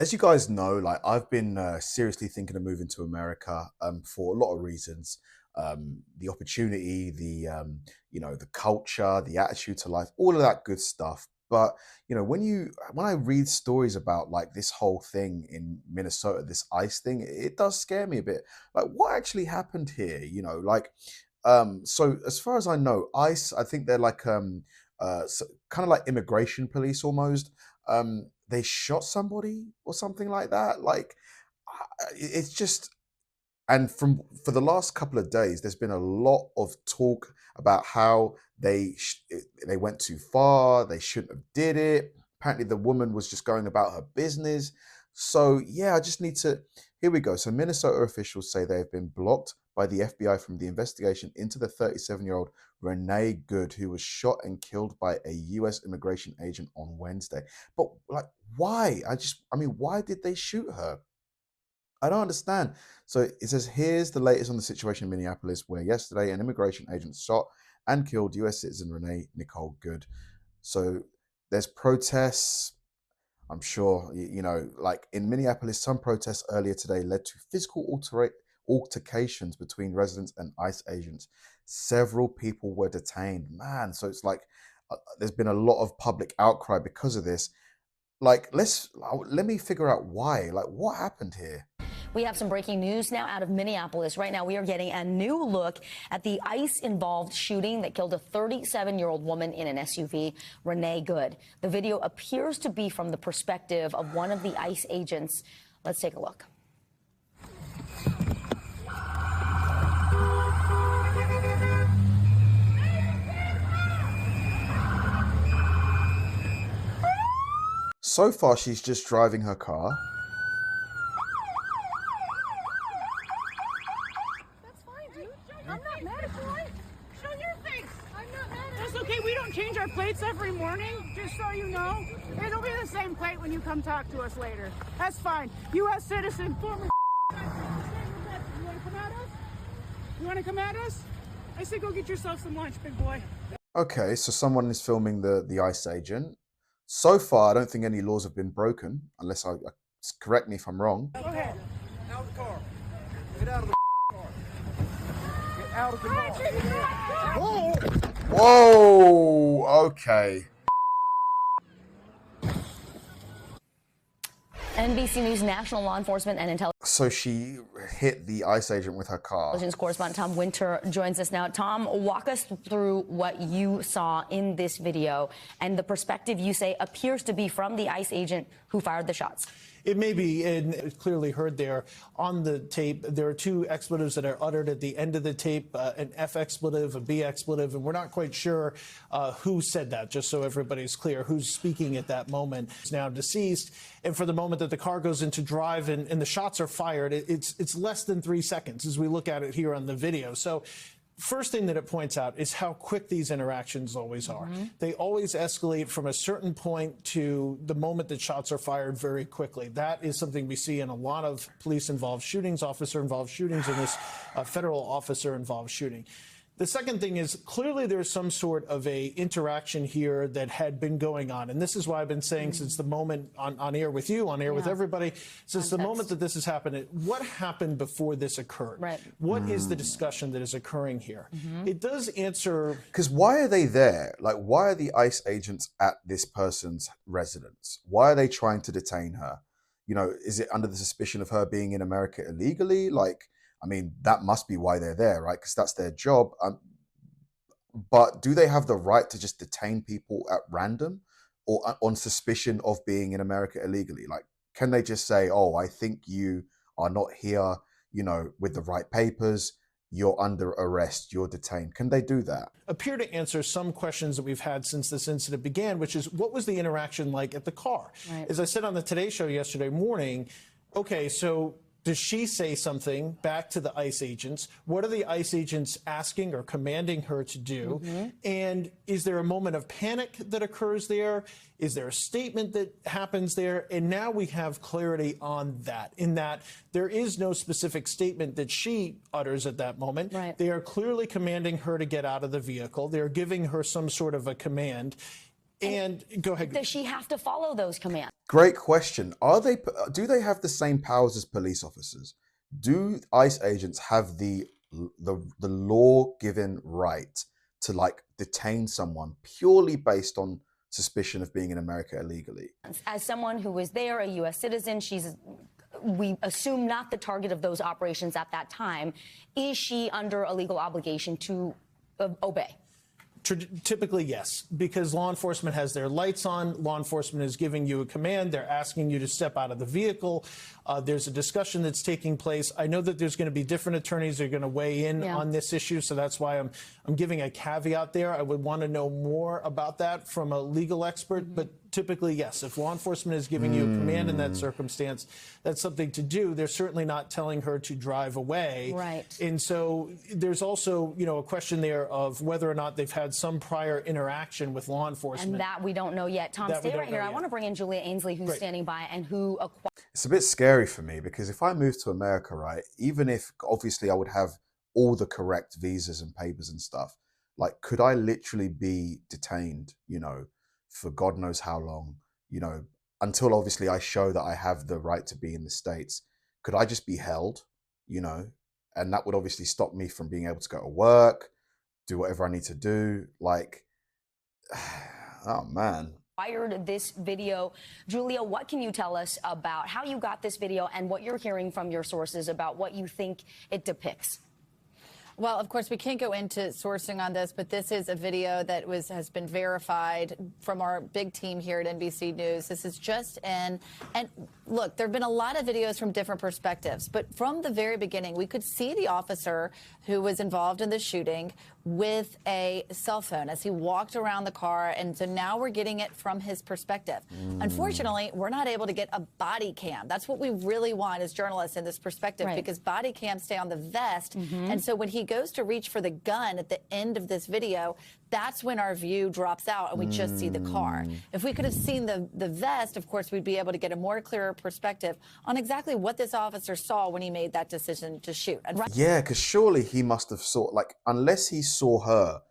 As you guys know, like I've been seriously thinking of moving to America for a lot of reasons. The opportunity, the culture, the attitude to life, all of that good stuff. But when I read stories about like this whole thing in Minnesota, this ICE thing, it does scare me a bit. Like, what actually happened here? So as far as I know, ICE, I think they're like kind of like immigration police almost. They shot somebody or something like that. Like, it's just, and from for the last couple of days, there's been a lot of talk about how they went too far. They shouldn't have did it. Apparently, the woman was just going about her business. So yeah, I just need to. Here we go. So Minnesota officials say they have been blocked by the FBI from the investigation into the 37-year-old Renee Good, who was shot and killed by a U.S. immigration agent on Wednesday. But like, why? I mean, why did they shoot her? I don't understand. So it says, here's the latest on the situation in Minneapolis, where yesterday an immigration agent shot and killed US citizen Renee Nicole Good. So there's protests. I'm sure, like in Minneapolis, some protests earlier today led to physical altercations between residents and ICE agents. Several people were detained. Man, so it's like there's been a lot of public outcry because of this. Like, let me figure out why. Like, what happened here? We have some breaking news now out of Minneapolis. Right now, we are getting a new look at the ICE-involved shooting that killed a 37-year-old woman in an SUV, Renee Good. The video appears to be from the perspective of one of the ICE agents. Let's take a look. So far, she's just driving her car. That's fine, dude. I'm not mad at you. Show your face. I'm not mad at you. That's okay. We don't change our plates every morning, just so you know. It'll be the same plate when you come talk to us later. That's fine. U.S. citizen, former. You want to come at us? You want to come at us? I say go get yourself some lunch, big boy. Okay, so someone is filming the ICE agent. So far, I don't think any laws have been broken, unless correct me if I'm wrong. Go ahead. Out of the car. Get out of the car. Get out of the car. Whoa! Okay. NBC News national law enforcement and intelligence. So she hit the ICE agent with her car. Intelligence correspondent Tom Winter joins us now. Tom, walk us through what you saw in this video and the perspective you say appears to be from the ICE agent who fired the shots. It may be, and it's clearly heard there on the tape. There are two expletives that are uttered at the end of the tape, an F expletive, a B expletive, and we're not quite sure who said that, just so everybody's clear, who's speaking at that moment. Is now deceased, and for the moment that the car goes into drive and the shots are fired, it's less than 3 seconds as we look at it here on the video. So first thing that it points out is how quick these interactions always are. They always escalate from a certain point to the moment that shots are fired very quickly. That is something we see in a lot of police-involved shootings, officer-involved shootings, and this federal officer-involved shooting. The second thing is clearly there's some sort of a interaction here that had been going on. And this is why I've been saying since the moment on air with you, on air with everybody, since the moment that this has happened, what happened before this occurred? Right. What is the discussion that is occurring here? It does answer. Because why are they there? Like, why are the ICE agents at this person's residence? Why are they trying to detain her? Is it under the suspicion of her being in America illegally? Like, I mean, that must be why they're there, right? Because that's their job. But do they have the right to just detain people at random or on suspicion of being in America illegally? Like, can they just say, oh, I think you are not here, with the right papers, you're under arrest, you're detained? Can they do that? Appear to answer some questions that we've had since this incident began, which is what was the interaction like at the car? Right. As I said on the Today Show yesterday morning, okay, so does she say something back to the ICE agents? What are the ICE agents asking or commanding her to do? And is there a moment of panic that occurs there? Is there a statement that happens there? And now we have clarity on that, in that there is no specific statement that she utters at that moment. Right. They are clearly commanding her to get out of the vehicle. They're giving her some sort of a command. And go ahead. Does she have to follow those commands? Great question. Do they have the same powers as police officers? Do ICE agents have the law-given right to like detain someone purely based on suspicion of being in America illegally? As someone who was there, a U.S. citizen, we assume not the target of those operations at that time. Is she under a legal obligation to obey? Typically, yes, because law enforcement has their lights on. Law enforcement is giving you a command. They're asking you to step out of the vehicle. There's a discussion that's taking place. I know that there's going to be different attorneys that are going to weigh in on this issue, so that's why I'm giving a caveat there. I would want to know more about that from a legal expert, but typically, yes, if law enforcement is giving you a command in that circumstance, that's something to do. They're certainly not telling her to drive away. Right. And so there's also, a question there of whether or not they've had some prior interaction with law enforcement. And that we don't know yet. Tom, stay right here. I want to bring in Julia Ainsley, who's standing by and who acquired. It's a bit scary for me because if I moved to America, right, even if obviously I would have all the correct visas and papers and stuff, like, could I literally be detained, for God knows how long, until obviously I show that I have the right to be in the States? Could I just be held, and that would obviously stop me from being able to go to work, do whatever I need to do. Like, oh man. Acquired this video. Julia, what can you tell us about how you got this video and what you're hearing from your sources about what you think it depicts? Well, of course, we can't go into sourcing on this, but this is a video that has been verified from our big team here at NBC News. This is just and look, there have been a lot of videos from different perspectives, but from the very beginning, we could see the officer who was involved in the shooting with a cell phone as he walked around the car, and so now we're getting it from his perspective. Unfortunately, we're not able to get a body cam. That's what we really want as journalists in this perspective, because body cams stay on the vest, and so when he goes to reach for the gun at the end of this video, that's when our view drops out and we just see the car. If we could have seen the vest, of course, we'd be able to get a more clearer perspective on exactly what this officer saw when he made that decision to shoot. And yeah, because surely he must have saw, like, unless he saw her,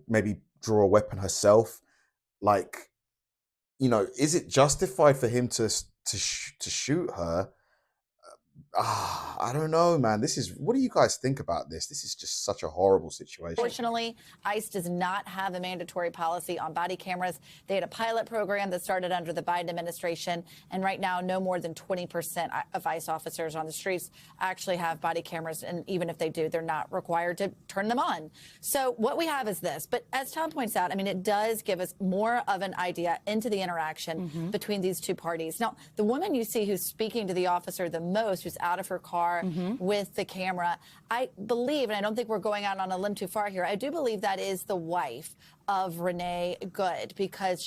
maybe draw a weapon herself, like, is it justified for him to shoot her? I don't know, man. What do you guys think about this? This is just such a horrible situation. Fortunately, ICE does not have a mandatory policy on body cameras. They had a pilot program that started under the Biden administration, and right now, no more than 20% of ICE officers on the streets actually have body cameras, and even if they do, they're not required to turn them on. So what we have is this, but as Tom points out, I mean, it does give us more of an idea into the interaction between these two parties. Now, the woman you see who's speaking to the officer the most, who's out of her car with the camera, I believe, and I don't think we're going out on a limb too far here, I do believe that is the wife of Renee Good, because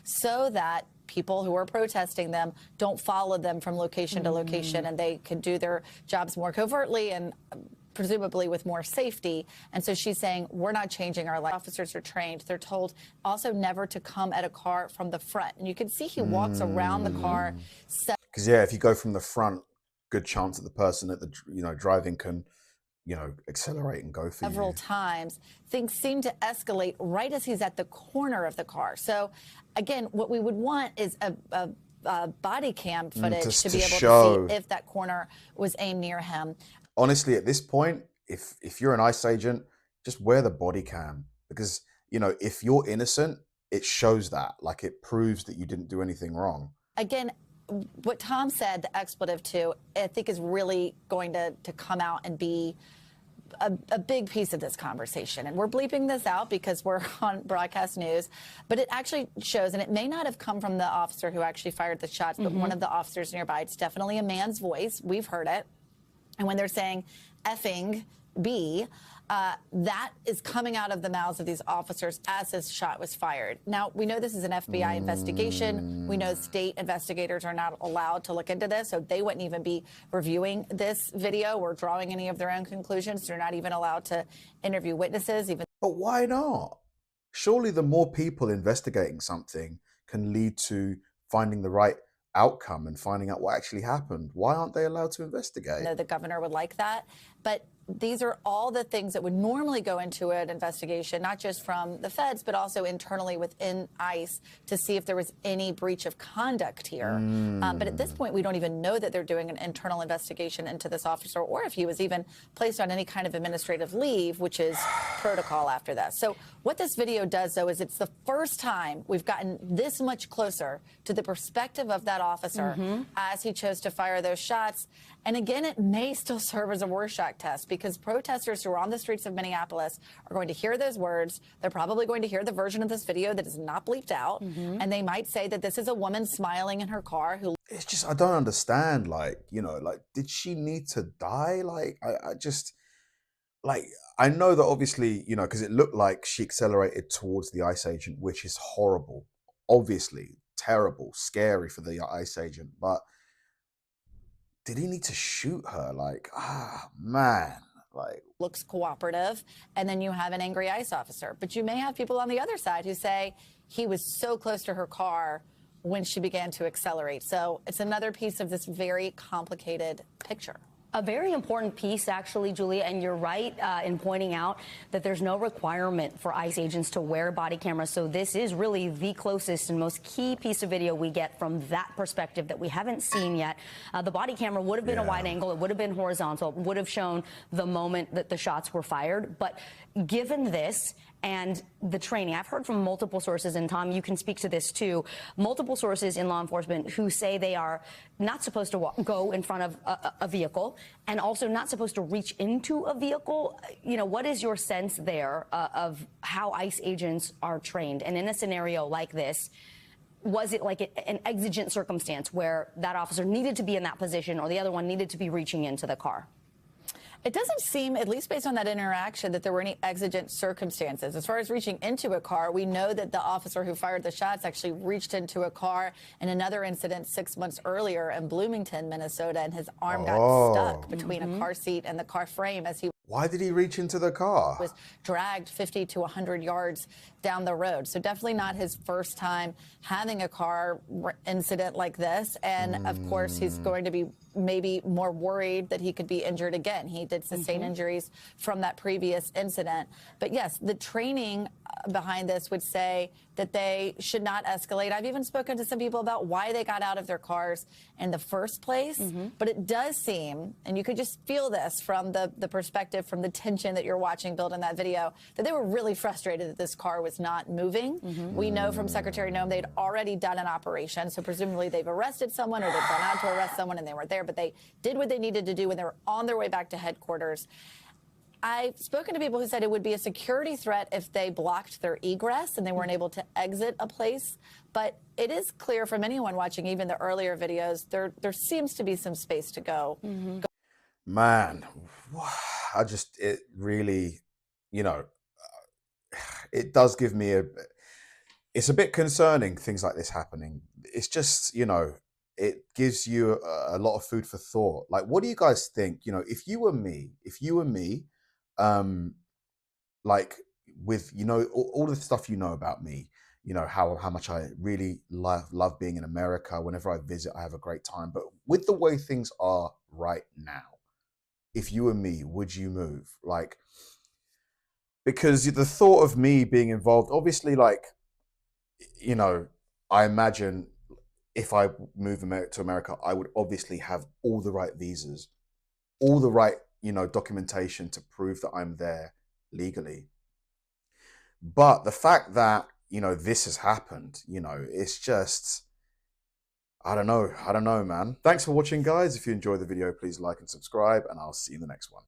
so that people who are protesting them don't follow them from location to location, and they can do their jobs more covertly and presumably with more safety. And so she's saying, we're not changing our life. Officers are trained. They're told also never to come at a car from the front. And you can see he walks around the car. Because, yeah, if you go from the front, good chance that the person at the driving can accelerate and go for several you. times. Things seem to escalate right as he's at the corner of the car. So again, what we would want is a body cam footage to be able to see if that corner was aimed near him. Honestly, at this point, if you're an ICE agent, just wear the body cam, because if you're innocent, it shows that, like, it proves that you didn't do anything wrong. Again, what Tom said, the expletive too, I think is really going to come out and be a big piece of this conversation. And we're bleeping this out because we're on broadcast news, but it actually shows, and it may not have come from the officer who actually fired the shots, but one of the officers nearby. It's definitely a man's voice. We've heard it. And when they're saying effing B, that is coming out of the mouths of these officers as this shot was fired. Now, we know this is an FBI investigation. We know state investigators are not allowed to look into this, so they wouldn't even be reviewing this video or drawing any of their own conclusions. They're not even allowed to interview witnesses. But why not? Surely the more people investigating something can lead to finding the right outcome and finding out what actually happened. Why aren't they allowed to investigate? I know the governor would like that, but these are all the things that would normally go into an investigation, not just from the feds, but also internally within ICE to see if there was any breach of conduct here. But at this point, we don't even know that they're doing an internal investigation into this officer or if he was even placed on any kind of administrative leave, which is protocol after that. So what this video does, though, is it's the first time we've gotten this much closer to the perspective of that officer as he chose to fire those shots. And again, it may still serve as a Rorschach test because protesters who are on the streets of Minneapolis are going to hear those words. They're probably going to hear the version of this video that is not bleeped out. And they might say that this is a woman smiling in her car who... It's just, I don't understand. Like, you know, like, did she need to die? Like, I just, like, I know that obviously, you know, because it looked like she accelerated towards the ICE agent, which is horrible. Obviously, terrible, scary for the ICE agent. But did he need to shoot her? Like, man, like, looks cooperative, and then you have an angry ICE officer. But you may have people on the other side who say he was so close to her car when she began to accelerate. So it's another piece of this very complicated picture. A very important piece, actually, Julia, and you're right in pointing out that there's no requirement for ICE agents to wear body cameras. So this is really the closest and most key piece of video we get from that perspective that we haven't seen yet. The body camera would have been a wide angle. It would have been horizontal. It would have shown the moment that the shots were fired. But given this and the training, I've heard from multiple sources, and Tom, you can speak to this too, multiple sources in law enforcement who say they are not supposed to go in front of a vehicle and also not supposed to reach into a vehicle. You know, what is your sense there of how ICE agents are trained? And in a scenario like this, was it like an exigent circumstance where that officer needed to be in that position or the other one needed to be reaching into the car? It doesn't seem, at least based on that interaction, that there were any exigent circumstances. As far as reaching into a car, we know that the officer who fired the shots actually reached into a car in another incident 6 months earlier in Bloomington, Minnesota, and his arm got stuck between a car seat and the car frame as he... Why did he reach into the car? Was dragged 50 to 100 yards down the road. So definitely not his first time having a car incident like this. And of course, he's going to be maybe more worried that he could be injured again. He did sustain injuries from that previous incident. But yes, the training behind this would say that they should not escalate. I've even spoken to some people about why they got out of their cars in the first place. But it does seem, and you could just feel this from the perspective, from the tension that you're watching build in that video, that they were really frustrated that this car was not moving. We know from Secretary Noem they'd already done an operation, so presumably they've arrested someone or they've gone out to arrest someone and they weren't there, but they did what they needed to do when they were on their way back to headquarters. I've spoken to people who said it would be a security threat if they blocked their egress and they weren't able to exit a place. But it is clear from anyone watching even the earlier videos, there seems to be some space to go. Man, it really, you know, it does give me it's a bit concerning, things like this happening. It's just, you know, it gives you a lot of food for thought. Like, what do you guys think? You know, if you were me, like with, you know, all the stuff you know about me, you know, how much I really love being in America. Whenever I visit, I have a great time. But with the way things are right now, if you were me, would you move? Like, because the thought of me being involved, obviously, like, you know, I imagine if I move to America, I would obviously have all the right visas, all the right, you know, documentation to prove that I'm there legally. But the fact that, you know, this has happened, you know, it's just, I don't know, man. Thanks for watching, guys. If you enjoyed the video, please like and subscribe, and I'll see you in the next one.